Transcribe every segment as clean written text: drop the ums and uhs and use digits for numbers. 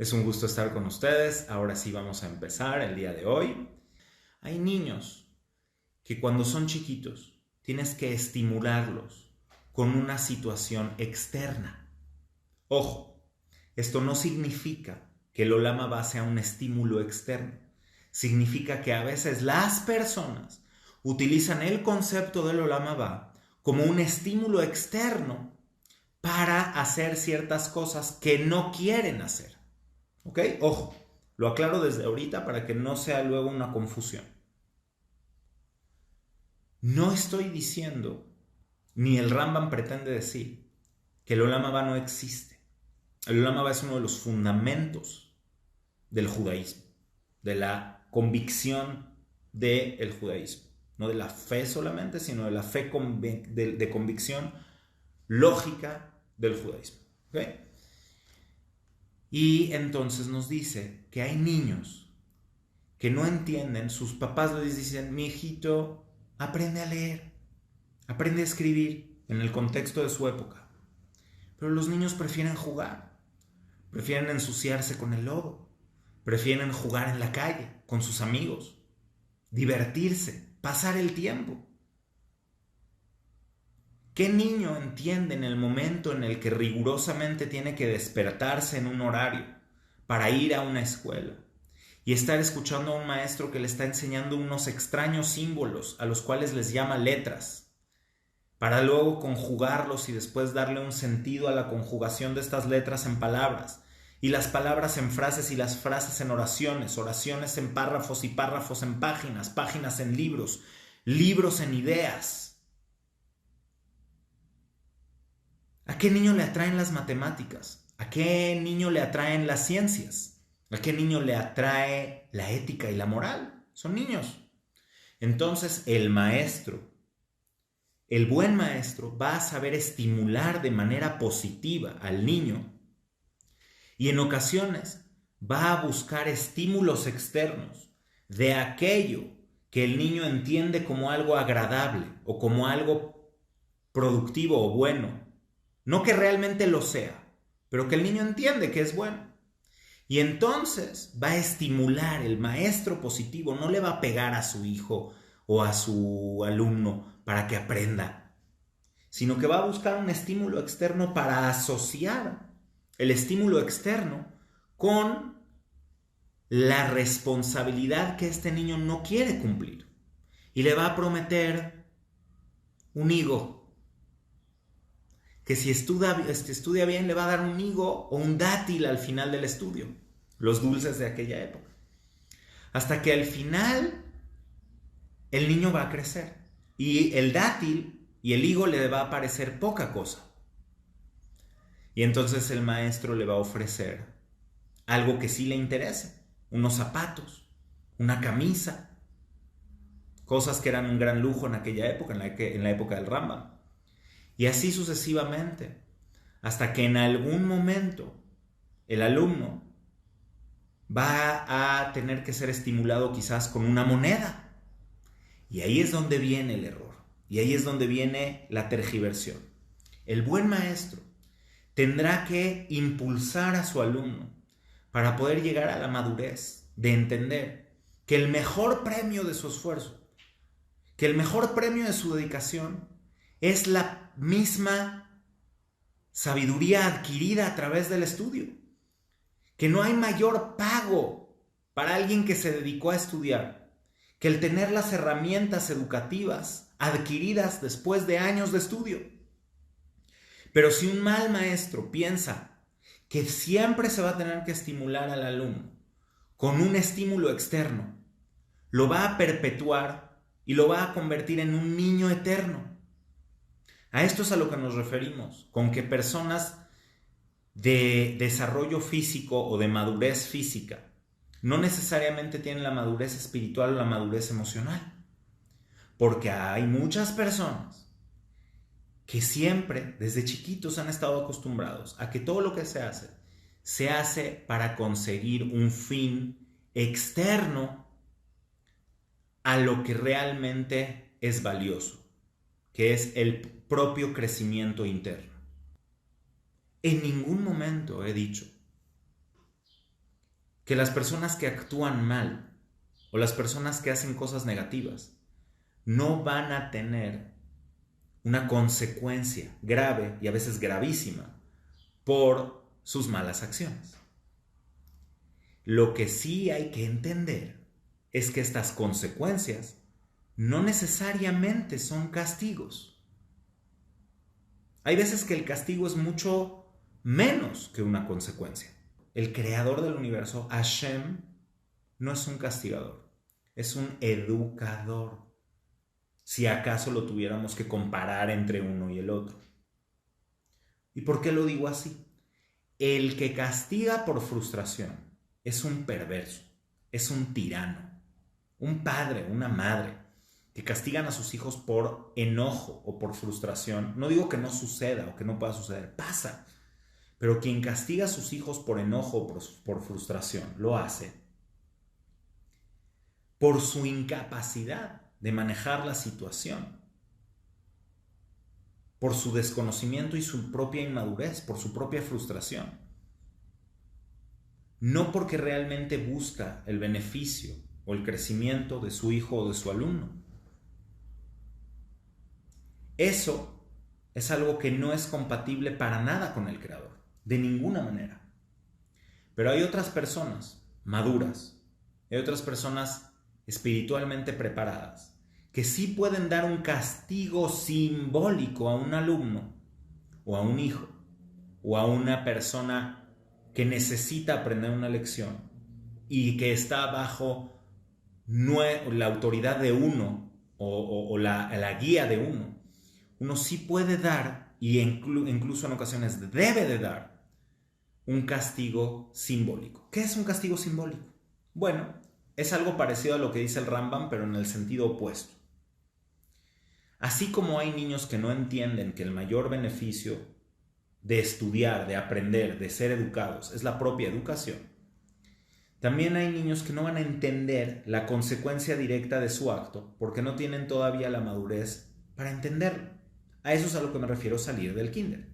Es un gusto estar con ustedes. Ahora sí vamos a empezar el día de hoy. Hay niños que cuando son chiquitos tienes que estimularlos con una situación externa. Ojo, esto no significa que el Olam Abba sea un estímulo externo. Significa que a veces las personas utilizan el concepto del Olam Abba como un estímulo externo para hacer ciertas cosas que no quieren hacer. ¿Ok? Ojo, lo aclaro desde ahorita para que no sea luego una confusión. No estoy diciendo, ni el Rambam pretende decir, que el Olam Abba no existe. El Olam Abba es uno de los fundamentos del judaísmo, de la convicción del judaísmo. No de la fe solamente, sino de la fe de convicción lógica del judaísmo. ¿Ok? Y entonces nos dice que hay niños que no entienden, sus papás les dicen, mi hijito, aprende a leer, aprende a escribir en el contexto de su época. Pero los niños prefieren jugar, prefieren ensuciarse con el lodo, prefieren jugar en la calle con sus amigos, divertirse, pasar el tiempo. ¿Qué niño entiende en el momento en el que rigurosamente tiene que despertarse en un horario para ir a una escuela y estar escuchando a un maestro que le está enseñando unos extraños símbolos a los cuales les llama letras, para luego conjugarlos y después darle un sentido a la conjugación de estas letras en palabras, y las palabras en frases y las frases en oraciones, oraciones en párrafos y párrafos en páginas, páginas en libros, libros en ideas? ¿A qué niño le atraen las matemáticas? ¿A qué niño le atraen las ciencias? ¿A qué niño le atrae la ética y la moral? Son niños. Entonces el buen maestro, va a saber estimular de manera positiva al niño y en ocasiones va a buscar estímulos externos de aquello que el niño entiende como algo agradable o como algo productivo o bueno. No que realmente lo sea, pero que el niño entiende que es bueno. Y entonces va a estimular el maestro positivo, no le va a pegar a su hijo o a su alumno para que aprenda, sino que va a buscar un estímulo externo para asociar el estímulo externo con la responsabilidad que este niño no quiere cumplir. Y le va a prometer un higo, que si estudia bien le va a dar un higo o un dátil al final del estudio, los dulces de aquella época. Hasta que al final el niño va a crecer y el dátil y el higo le va a parecer poca cosa. Y entonces el maestro le va a ofrecer algo que sí le interese, unos zapatos, una camisa, cosas que eran un gran lujo en aquella época, en la época del Rambam. Y así sucesivamente, hasta que en algún momento el alumno va a tener que ser estimulado quizás con una moneda. Y ahí es donde viene el error. Y ahí es donde viene la tergiversión. El buen maestro tendrá que impulsar a su alumno para poder llegar a la madurez de entender que el mejor premio de su esfuerzo, que el mejor premio de su dedicación es la misma sabiduría adquirida a través del estudio. Que no hay mayor pago para alguien que se dedicó a estudiar que el tener las herramientas educativas adquiridas después de años de estudio. Pero si un mal maestro piensa que siempre se va a tener que estimular al alumno con un estímulo externo, lo va a perpetuar y lo va a convertir en un niño eterno. A esto es a lo que nos referimos, con que personas de desarrollo físico o de madurez física no necesariamente tienen la madurez espiritual o la madurez emocional. Porque hay muchas personas que siempre, desde chiquitos, han estado acostumbrados a que todo lo que se hace para conseguir un fin externo a lo que realmente es valioso, que es el propio crecimiento interno. En ningún momento he dicho que las personas que actúan mal o las personas que hacen cosas negativas no van a tener una consecuencia grave y a veces gravísima por sus malas acciones. Lo que sí hay que entender es que estas consecuencias no necesariamente son castigos. Hay veces que el castigo es mucho menos que una consecuencia. El creador del universo, Hashem, no es un castigador, es un educador. Si acaso lo tuviéramos que comparar entre uno y el otro. ¿Y por qué lo digo así? El que castiga por frustración es un perverso, es un tirano, un padre, una madre, que castigan a sus hijos por enojo o por frustración. No digo que no suceda o que no pueda suceder, pasa. Pero quien castiga a sus hijos por enojo o por frustración, lo hace por su incapacidad de manejar la situación, por su desconocimiento y su propia inmadurez, por su propia frustración. No porque realmente busca el beneficio o el crecimiento de su hijo o de su alumno. Eso es algo que no es compatible para nada con el Creador, de ninguna manera. Pero hay otras personas maduras, hay otras personas espiritualmente preparadas, que sí pueden dar un castigo simbólico a un alumno, o a un hijo, o a una persona que necesita aprender una lección y que está bajo la autoridad de uno o la guía de uno. Uno sí puede dar, y incluso en ocasiones debe de dar, un castigo simbólico. ¿Qué es un castigo simbólico? Bueno, es algo parecido a lo que dice el Rambam, pero en el sentido opuesto. Así como hay niños que no entienden que el mayor beneficio de estudiar, de aprender, de ser educados es la propia educación, también hay niños que no van a entender la consecuencia directa de su acto porque no tienen todavía la madurez para entenderlo. A eso es a lo que me refiero salir del kinder.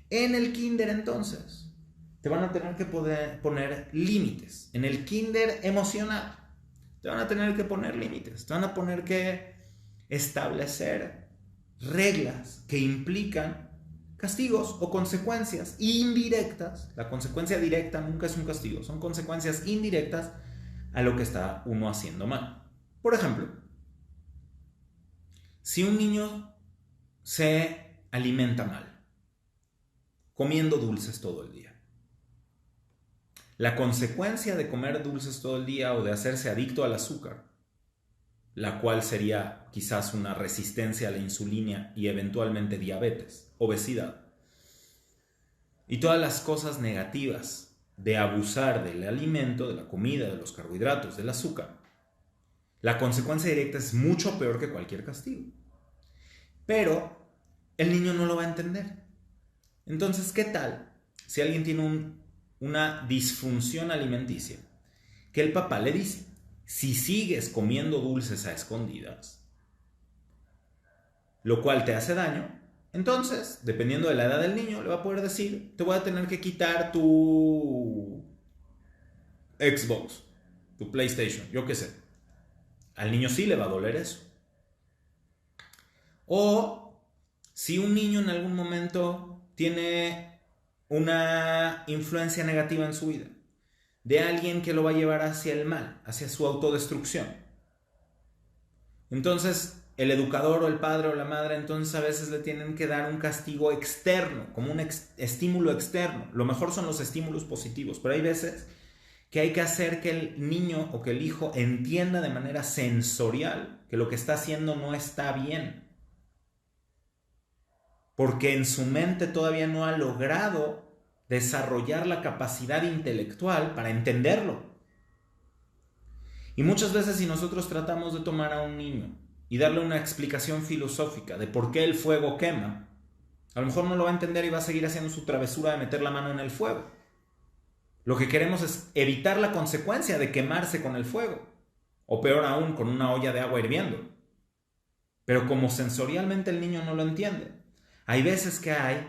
En el kinder, entonces, te van a tener que poder poner límites. En el kinder emocional, te van a tener que poner límites. Te van a poner que establecer reglas que implican castigos o consecuencias indirectas. La consecuencia directa nunca es un castigo, son consecuencias indirectas a lo que está uno haciendo mal. Por ejemplo, si un niño se alimenta mal, comiendo dulces todo el día, la consecuencia de comer dulces todo el día o de hacerse adicto al azúcar, la cual sería quizás una resistencia a la insulina y eventualmente diabetes, obesidad, y todas las cosas negativas de abusar del alimento, de la comida, de los carbohidratos, del azúcar, la consecuencia directa es mucho peor que cualquier castigo. Pero el niño no lo va a entender. Entonces, ¿qué tal si alguien tiene una disfunción alimenticia? Que el papá le dice, si sigues comiendo dulces a escondidas, lo cual te hace daño, entonces, dependiendo de la edad del niño, le va a poder decir, te voy a tener que quitar tu Xbox, tu PlayStation, yo qué sé. Al niño sí le va a doler eso. O si un niño en algún momento tiene una influencia negativa en su vida, de alguien que lo va a llevar hacia el mal, hacia su autodestrucción, entonces el educador o el padre o la madre entonces a veces le tienen que dar un castigo externo, como un estímulo externo. Lo mejor son los estímulos positivos, pero hay veces que hay que hacer que el niño o que el hijo entienda de manera sensorial que lo que está haciendo no está bien, porque en su mente todavía no ha logrado desarrollar la capacidad intelectual para entenderlo. Y muchas veces si nosotros tratamos de tomar a un niño y darle una explicación filosófica de por qué el fuego quema, a lo mejor no lo va a entender y va a seguir haciendo su travesura de meter la mano en el fuego. Lo que queremos es evitar la consecuencia de quemarse con el fuego, o peor aún, con una olla de agua hirviendo. Pero como sensorialmente el niño no lo entiende, hay veces que hay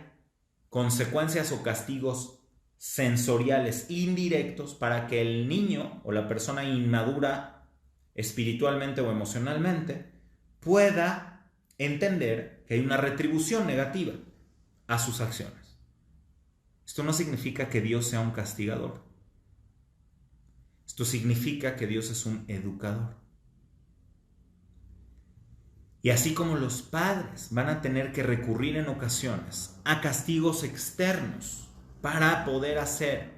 consecuencias o castigos sensoriales indirectos para que el niño o la persona inmadura espiritualmente o emocionalmente pueda entender que hay una retribución negativa a sus acciones. Esto no significa que Dios sea un castigador. Esto significa que Dios es un educador. Y así como los padres van a tener que recurrir en ocasiones a castigos externos para poder hacer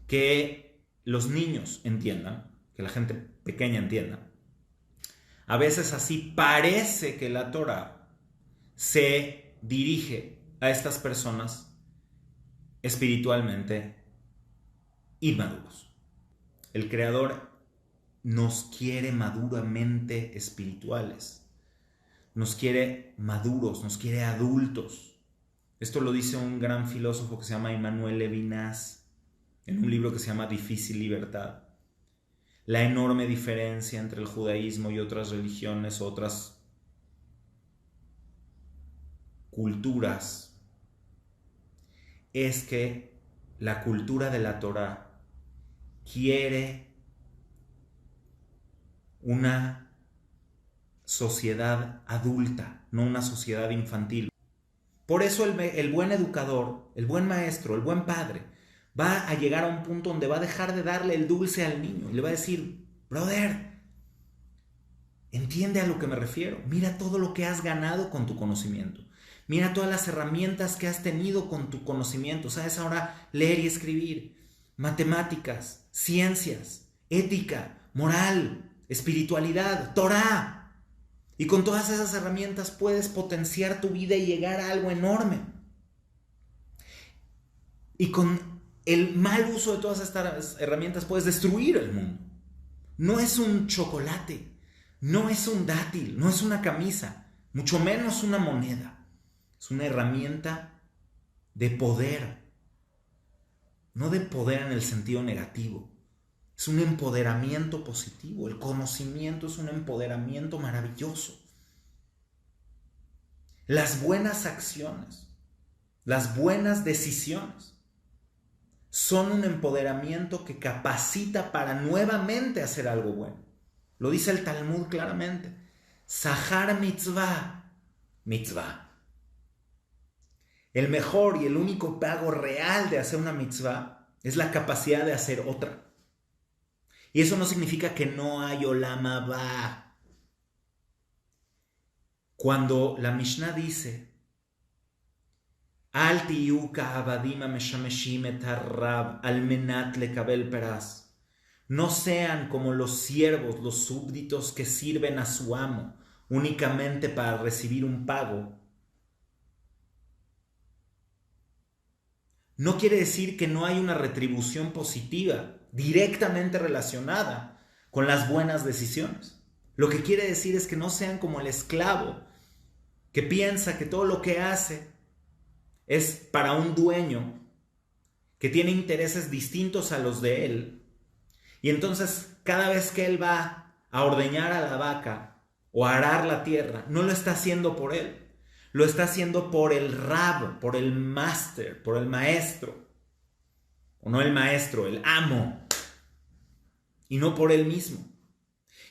que los niños entiendan, que la gente pequeña entienda, a veces así parece que la Torá se dirige a estas personas espiritualmente inmaduros. El Creador nos quiere maduramente espirituales. Nos quiere maduros, nos quiere adultos. Esto lo dice un gran filósofo que se llama Emmanuel Levinas en un libro que se llama Difícil Libertad. La enorme diferencia entre el judaísmo y otras religiones, otras culturas, es que la cultura de la Torá quiere una sociedad adulta, no una sociedad infantil. Por eso el buen educador, el buen maestro, el buen padre, va a llegar a un punto donde va a dejar de darle el dulce al niño y le va a decir, brother, entiende a lo que me refiero. Mira todo lo que has ganado con tu conocimiento. Mira todas las herramientas que has tenido con tu conocimiento. Sabes ahora leer y escribir, matemáticas, ciencias, ética, moral, espiritualidad, Torá. Y con todas esas herramientas puedes potenciar tu vida y llegar a algo enorme. Y con el mal uso de todas estas herramientas puedes destruir el mundo. No es un chocolate, no es un dátil, no es una camisa, mucho menos una moneda. Es una herramienta de poder, no de poder en el sentido negativo. Es un empoderamiento positivo. El conocimiento es un empoderamiento maravilloso. Las buenas acciones, las buenas decisiones son un empoderamiento que capacita para nuevamente hacer algo bueno. Lo dice el Talmud claramente. Sahar mitzvah, mitzvah. El mejor y el único pago real de hacer una mitzvah es la capacidad de hacer otra. Y eso no significa que no hay olam haba. Cuando la Mishnah dice Al tiyu ka'avadim hameshameshim et harrab al menat lekabel peraz, no sean como los siervos, los súbditos que sirven a su amo únicamente para recibir un pago. No quiere decir que no hay una retribución positiva directamente relacionada con las buenas decisiones. Lo que quiere decir es que no sean como el esclavo que piensa que todo lo que hace es para un dueño que tiene intereses distintos a los de él. Y entonces cada vez que él va a ordeñar a la vaca o a arar la tierra, no lo está haciendo por él. Lo está haciendo por el rab, por el máster, por el maestro. O no el maestro, el amo. Y no por él mismo.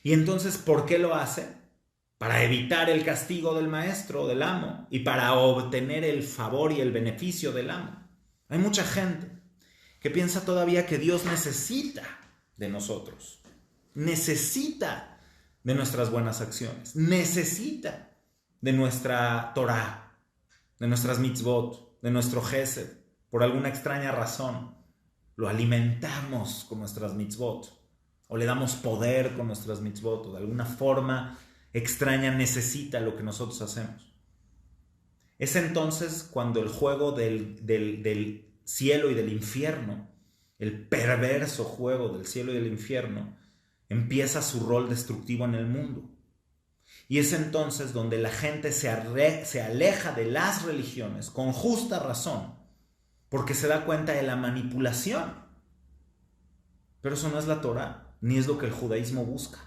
Y entonces, ¿por qué lo hace? Para evitar el castigo del maestro o del amo. Y para obtener el favor y el beneficio del amo. Hay mucha gente que piensa todavía que Dios necesita de nosotros. Necesita de nuestras buenas acciones. Necesita de nuestra Torah, de nuestras mitzvot, de nuestro Gesed. Por alguna extraña razón, lo alimentamos con nuestras mitzvot, o le damos poder con nuestras mitzvot, o de alguna forma extraña necesita lo que nosotros hacemos. Es entonces cuando el juego del cielo y del infierno, el perverso juego del cielo y del infierno, empieza su rol destructivo en el mundo. Y es entonces donde la gente se aleja de las religiones con justa razón, porque se da cuenta de la manipulación. Pero eso no es la Torá, ni es lo que el judaísmo busca.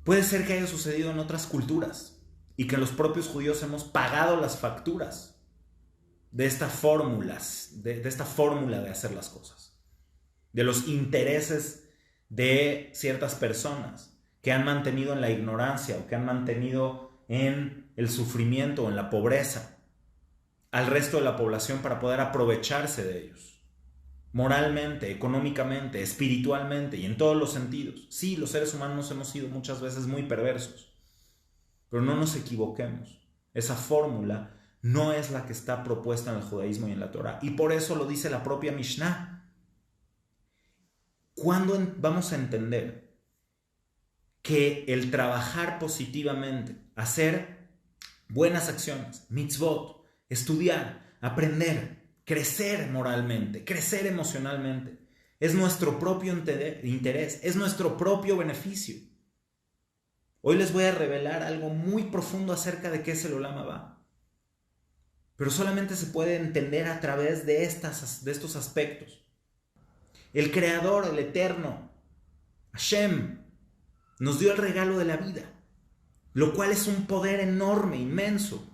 Puede ser que haya sucedido en otras culturas y que los propios judíos hemos pagado las facturas de estas fórmulas, de esta fórmula de hacer las cosas, de los intereses de ciertas personas que han mantenido en la ignorancia o que han mantenido en el sufrimiento o en la pobreza al resto de la población para poder aprovecharse de ellos, moralmente, económicamente, espiritualmente y en todos los sentidos. Sí, los seres humanos hemos sido muchas veces muy perversos, pero no nos equivoquemos. Esa fórmula no es la que está propuesta en el judaísmo y en la Torah, y por eso lo dice la propia Mishnah. ¿Cuándo vamos a entender que el trabajar positivamente, hacer buenas acciones, mitzvot, estudiar, aprender, crecer moralmente, crecer emocionalmente, es nuestro propio interés, es nuestro propio beneficio? Hoy les voy a revelar algo muy profundo acerca de qué es el Olam Haba, pero solamente se puede entender a través de estos aspectos. El Creador, el Eterno, Hashem, nos dio el regalo de la vida, lo cual es un poder enorme, inmenso.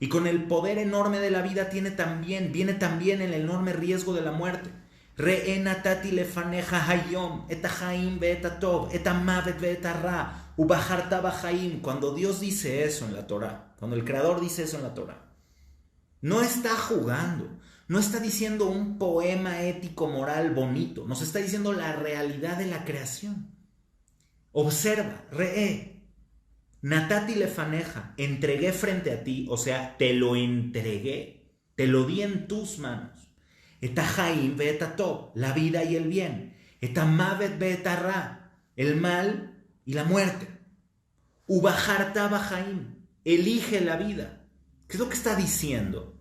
Y con el poder enorme de la vida viene también el enorme riesgo de la muerte. Re'e natati lefaneja hayom, et hachaim ve'et hatov, et hamavet ve'et harra, ubaharta bachaim. Cuando Dios dice eso en la Torah, cuando el Creador dice eso en la Torah, no está jugando, no está diciendo un poema ético moral bonito, nos está diciendo la realidad de la creación. Observa, re'e natati lefaneja, entregué frente a ti, o sea, te lo entregué, te lo di en tus manos. Et hachaim ve'et hatov, la vida y el bien. Et hamavet ve'et harra, el mal y la muerte. Ubaharta bachaim, elige la vida. ¿Qué es lo que está diciendo?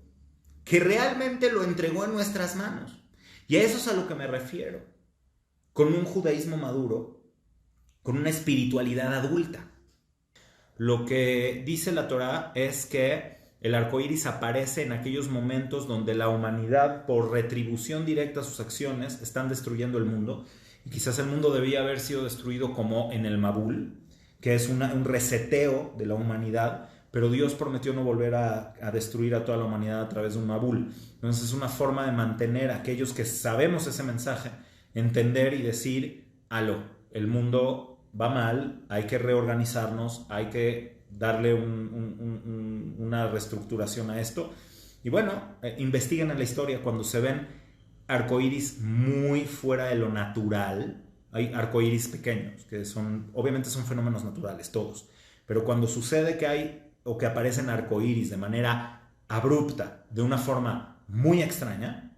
Que realmente lo entregó en nuestras manos. Y a eso es a lo que me refiero. Con un judaísmo maduro, con una espiritualidad adulta. Lo que dice la Torah es que el arco iris aparece en aquellos momentos donde la humanidad, por retribución directa a sus acciones, están destruyendo el mundo. Y quizás el mundo debía haber sido destruido como en el Mabul, que es un reseteo de la humanidad, pero Dios prometió no volver a destruir a toda la humanidad a través de un Mabul. Entonces es una forma de mantener a aquellos que sabemos ese mensaje, entender y decir, el mundo va mal, hay que reorganizarnos, hay que darle una reestructuración a esto. Y bueno, investiguen en la historia cuando se ven arcoíris muy fuera de lo natural. Hay arcoíris pequeños, que obviamente son fenómenos naturales, todos. Pero cuando sucede que hay o que aparecen arcoíris de manera abrupta, de una forma muy extraña,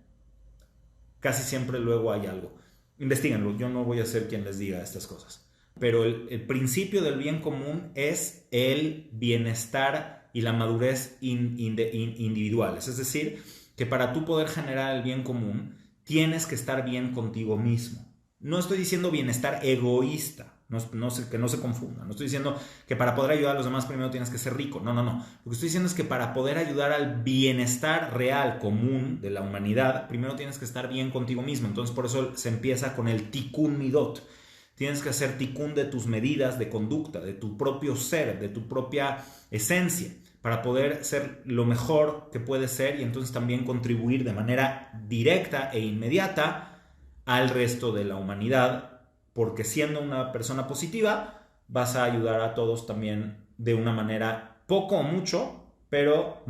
casi siempre luego hay algo. Investíguenlo, yo no voy a ser quien les diga estas cosas. Pero el principio del bien común es el bienestar y la madurez individuales. Es decir, que para tú poder generar el bien común, tienes que estar bien contigo mismo. No estoy diciendo bienestar egoísta, que no se confunda. No estoy diciendo que para poder ayudar a los demás primero tienes que ser rico. No. Lo que estoy diciendo es que para poder ayudar al bienestar real, común de la humanidad, primero tienes que estar bien contigo mismo. Entonces por eso se empieza con el tikkun midot. Tienes que hacer tikkun de tus medidas de conducta, de tu propio ser, de tu propia esencia, para poder ser lo mejor que puedes ser y entonces también contribuir de manera directa e inmediata al resto de la humanidad, porque siendo una persona positiva vas a ayudar a todos también de una manera poco o mucho, pero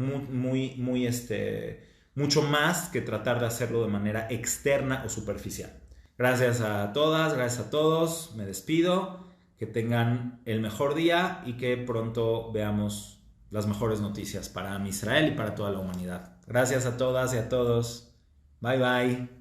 mucho más que tratar de hacerlo de manera externa o superficial. Gracias a todas, gracias a todos, me despido, que tengan el mejor día y que pronto veamos las mejores noticias para Israel y para toda la humanidad. Gracias a todas y a todos, bye bye.